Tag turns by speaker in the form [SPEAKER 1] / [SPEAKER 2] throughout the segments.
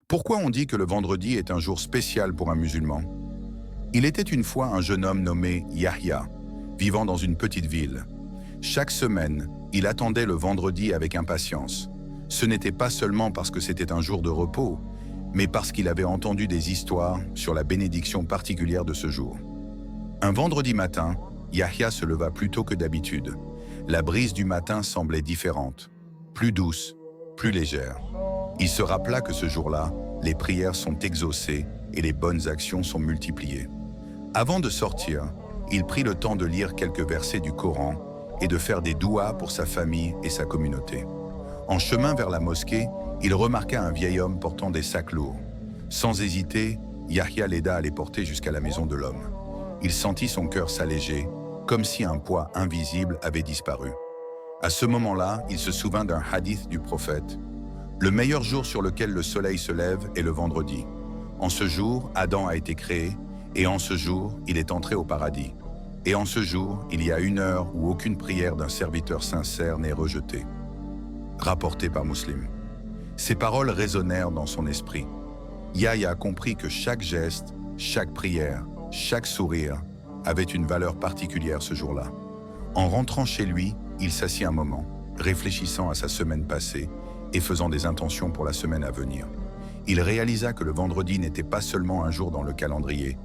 [SPEAKER 1] Pourquoi on dit que le vendredi est un jour spécial pour un musulman? Il était une fois un jeune homme nommé Yahya, vivant dans une petite ville. Chaque semaine, il attendait le vendredi avec impatience. Ce n'était pas seulement parce que c'était un jour de repos, mais parce qu'il avait entendu des histoires sur la bénédiction particulière de ce jour. Un vendredi matin, Yahya se leva plus tôt que d'habitude. La brise du matin semblait différente, plus douce, plus légère. Il se rappela que ce jour-là, les prières sont exaucées et les bonnes actions sont multipliées. Avant de sortir, il prit le temps de lire quelques versets du Coran et de faire des douas pour sa famille et sa communauté. En chemin vers la mosquée, il remarqua un vieil homme portant des sacs lourds. Sans hésiter, Yahya l'aida à les porter jusqu'à la maison de l'homme. Il sentit son cœur s'alléger, comme si un poids invisible avait disparu. À ce moment-là, il se souvint d'un hadith du prophète. Le meilleur jour sur lequel le soleil se lève est le vendredi. En ce jour, Adam a été créé, et en ce jour, il est entré au paradis. Et en ce jour, il y a une heure où aucune prière d'un serviteur sincère n'est rejetée. Rapporté par Muslim. Ces paroles résonnèrent dans son esprit. Yahya comprit que chaque geste, chaque prière, chaque sourire avait une valeur particulière ce jour-là. En rentrant chez lui, il s'assit un moment, réfléchissant à sa semaine passée et faisant des intentions pour la semaine à venir. Il réalisa que le vendredi n'était pas seulement un jour dans le calendrier,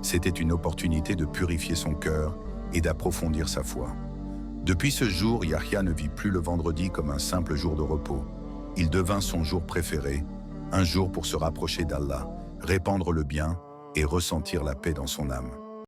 [SPEAKER 1] c'était une opportunité de purifier son cœur et d'approfondir sa foi. Depuis ce jour, Yahya ne vit plus le vendredi comme un simple jour de repos. Il devint son jour préféré, un jour pour se rapprocher d'Allah, répandre le bien et ressentir la paix dans son âme.